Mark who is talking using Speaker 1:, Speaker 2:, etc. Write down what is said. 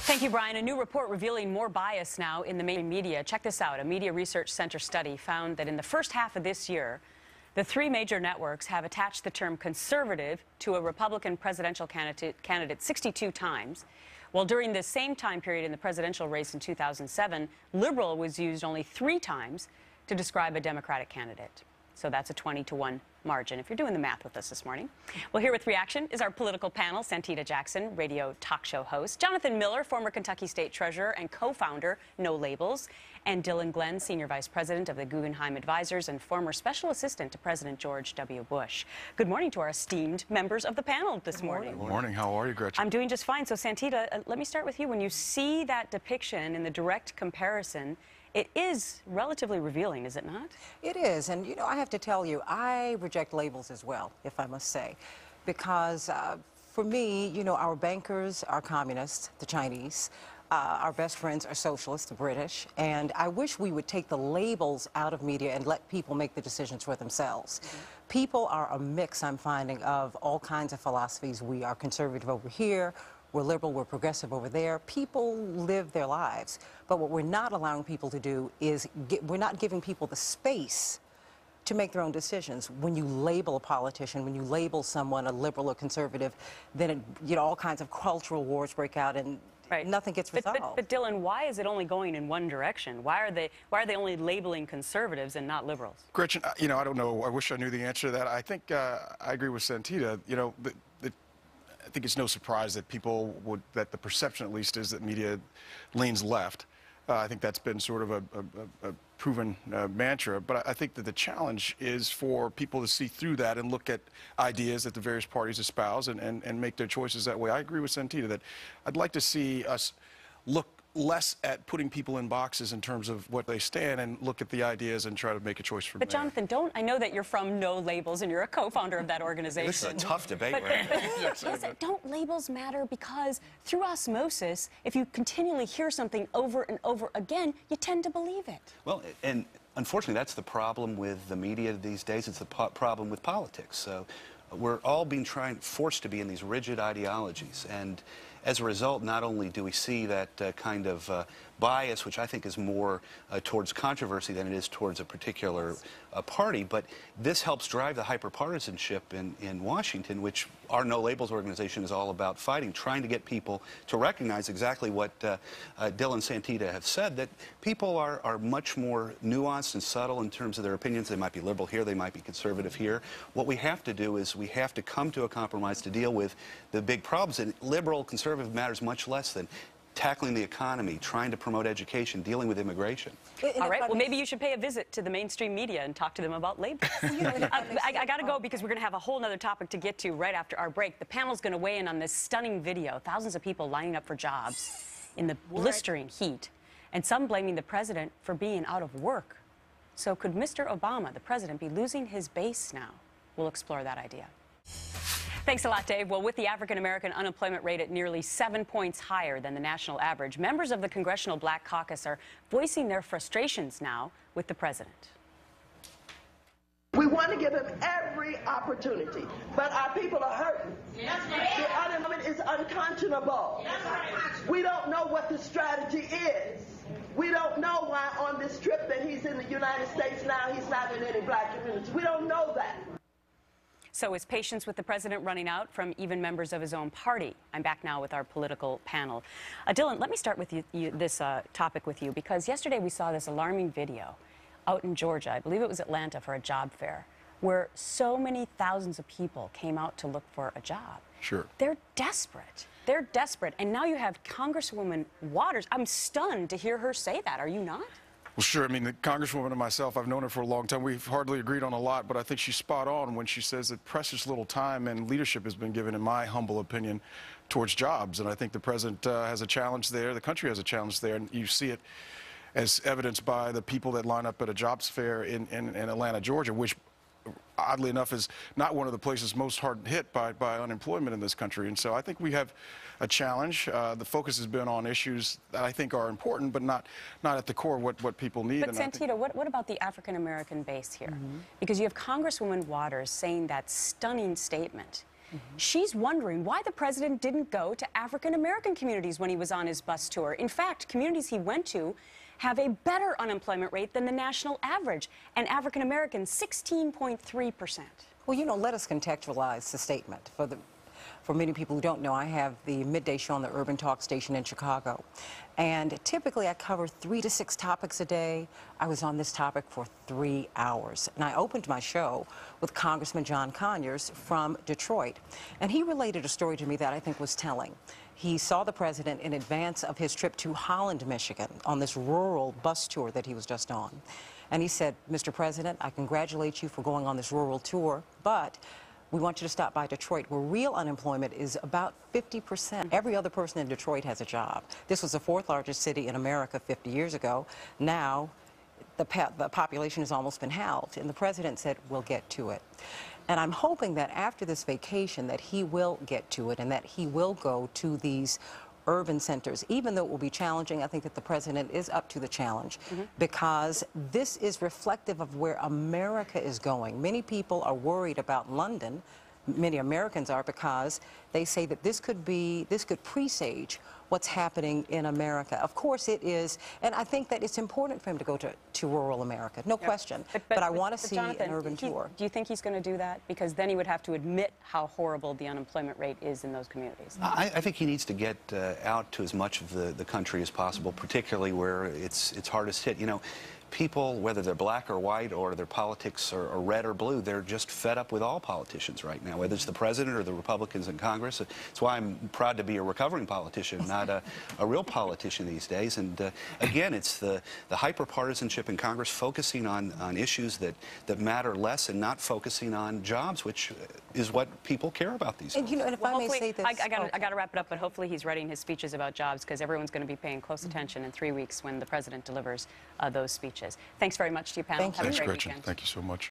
Speaker 1: Thank you, Brian. A new report revealing more bias now in the mainstream media. Check this out. A Media Research Center study found that in the first half of this year, the three major networks have attached the term conservative to a Republican presidential candidate 62 times, while during the same time period in the presidential race in 2007, liberal was used only 3 times to describe a Democratic candidate. So that's a 20-to-1 margin, if you're doing the math with us this morning. Well, here with reaction is our political panel, Santita Jackson, radio talk show host, Jonathan Miller, former Kentucky State Treasurer and co-founder, No Labels, and Dylan Glenn, Senior Vice President of the Guggenheim Advisors and former Special Assistant to President George W. Bush. Good morning to our esteemed members of the panel this morning.
Speaker 2: Good morning. How are you, Gretchen?
Speaker 1: I'm doing just fine. So, Santita, let me start with you. When you see that depiction in the direct comparison, it is relatively revealing, is it not?
Speaker 3: It is, and you know, I have to tell you, I reject labels as well, if I must say, because for me, you know, our bankers are communists, the Chinese, our best friends are socialists, the British, and I wish we would take the labels out of media and let people make the decisions for themselves. People are a mix, I'm finding, of all kinds of philosophies. We are conservative over here, we're liberal, we're progressive over there. People live their lives. But what we're not allowing people to do is, we're not giving people the space to make their own decisions. When you label a politician, when you label someone a liberal or conservative, then you know, all kinds of cultural wars break out and nothing gets resolved.
Speaker 1: But Dylan, why is it only going in one direction? Why are they only labeling conservatives and not liberals?
Speaker 2: Gretchen, you know, I don't know. I wish I knew the answer to that. I think I agree with Santita. You know, I think it's no surprise that that the perception at least is that media leans left. I think that's been sort of a proven mantra. But I think that the challenge is for people to see through that and look at ideas that the various parties espouse and make their choices that way. I agree with Santita that I'd like to see us look less at putting people in boxes in terms of what they stand and look at the ideas and try to make a choice from there.
Speaker 1: But Jonathan, I know that you're from No Labels and you're a co-founder of that organization.
Speaker 4: This is a tough debate, right?
Speaker 1: Listen, don't labels matter? Because through osmosis, if you continually hear something over and over again, you tend to believe it.
Speaker 4: Well, and unfortunately, that's the problem with the media these days. It's the problem with politics. So we're all being forced to be in these rigid ideologies, and as a result, not only do we see that kind of bias, which I think is more towards controversy than it is towards a particular party, but this helps drive the hyperpartisanship in Washington, which our No Labels organization is all about fighting, trying to get people to recognize exactly what Dylan and Santita have said, that people are much more nuanced and subtle in terms of their opinions. They might be liberal here, they might be conservative here. What we have to do is we have to come to a compromise to deal with the big problems, and liberal, conservative matters much less than tackling the economy, trying to promote education, dealing with immigration.
Speaker 1: All right, well, maybe you should pay a visit to the mainstream media and talk to them about labels. I got to go because we're going to have a whole other topic to get to right after our break. The panel's going to weigh in on this stunning video. Thousands of people lining up for jobs in the blistering heat, and some blaming the president for being out of work. So could Mr. Obama, the president, be losing his base now? We'll explore that idea. Thanks a lot, Dave. Well, with the African-American unemployment rate at nearly 7 points higher than the national average, members of the Congressional Black Caucus are voicing their frustrations now with the president.
Speaker 5: We want to give him every opportunity, but our people are hurting. The unemployment is unconscionable. We don't know what the strategy is. We don't know why on this trip that he's in the United States now, he's not in any black communities. We don't know that.
Speaker 1: So is patience with the president running out from even members of his own party? I'm back now with our political panel. Dylan, let me start with this topic with you, because yesterday we saw this alarming video out in Georgia, I believe it was Atlanta, for a job fair, where so many thousands of people came out to look for a job.
Speaker 2: Sure.
Speaker 1: They're desperate. They're desperate. And now you have Congresswoman Waters. I'm stunned to hear her say that. Are you not?
Speaker 2: Well, sure. I mean, the Congresswoman and myself, I've known her for a long time. We've hardly agreed on a lot, but I think she's spot on when she says that precious little time and leadership has been given, in my humble opinion, towards jobs. And I think the president has a challenge there. The country has a challenge there. And you see it as evidenced by the people that line up at a jobs fair in Atlanta, Georgia, which oddly enough is not one of the places most hard hit by unemployment in this country. And so I think we have a challenge. The focus has been on issues that I think are important, but not at the core of what people need.
Speaker 1: But Santita, what about the African-American base here? Because you have Congresswoman Waters saying that stunning statement She's wondering why the president didn't go to African-American communities when he was on his bus tour. In fact, communities he went to have a better unemployment rate than the national average, and African-Americans 16.3%.
Speaker 3: Well, you know, let us contextualize the statement. For many people who don't know, I have the midday show on the Urban Talk station in Chicago. And typically I cover 3 to 6 topics a day. I was on this topic for 3 hours. And I opened my show with Congressman John Conyers from Detroit. And he related a story to me that I think was telling. He saw the president in advance of his trip to Holland, Michigan, on this rural bus tour that he was just on. And he said, Mr. President, I congratulate you for going on this rural tour, but we want you to stop by Detroit, where real unemployment is about 50%. Every other person in Detroit has a job. This was the 4th largest city in America 50 years ago. Now, the population has almost been halved, and the president said, we'll get to it. And I'm hoping that after this vacation that he will get to it and that he will go to these urban centers, even though it will be challenging. I think that the president is up to the challenge because this is reflective of where America is going. Many people are worried about London. Many Americans are, because they say that this could presage what's happening in America. Of course it is, and I think that it's important for him to go to rural America, no question. But I want to see
Speaker 1: Jonathan,
Speaker 3: an urban tour.
Speaker 1: Do you think he's going to do that? Because then he would have to admit how horrible the unemployment rate is in those communities.
Speaker 4: I think he needs to get out to as much of the country as possible, particularly where it's hardest hit. You know, people, whether they're black or white or their politics are red or blue, they're just fed up with all politicians right now, whether it's the president or the Republicans in Congress. That's why I'm proud to be a recovering politician, not a real politician these days. And again, it's the hyper-partisanship in Congress focusing on issues that matter less and not focusing on jobs, which is what people care about these days.
Speaker 3: And, you know, and if I may say this...
Speaker 1: I got to wrap it up, but hopefully he's writing his speeches about jobs, because everyone's going to be paying close attention in 3 weeks when the president delivers those speeches. Thanks very much to you, panel.
Speaker 3: Thank you.
Speaker 1: Have a
Speaker 2: Thanks,
Speaker 1: great
Speaker 2: Gretchen.
Speaker 1: weekend.
Speaker 2: Thank you so much.